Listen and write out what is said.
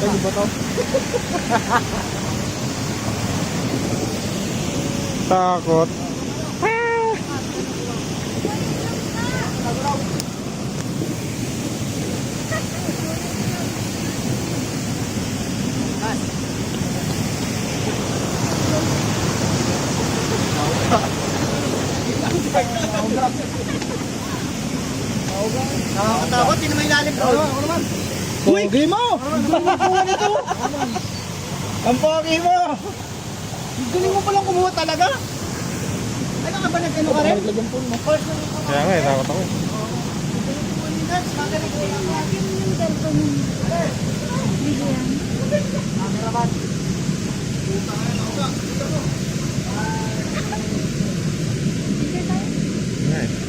Saan ba to? Takot. Nakakatakot, hindi naman ilalim ko. Pogi mo! Ang pogi mo! Galing mo palang kumuha talaga. Ano ka ba nag-ano ka rin? Kaya nga, takot ako. Cameraman. Nice.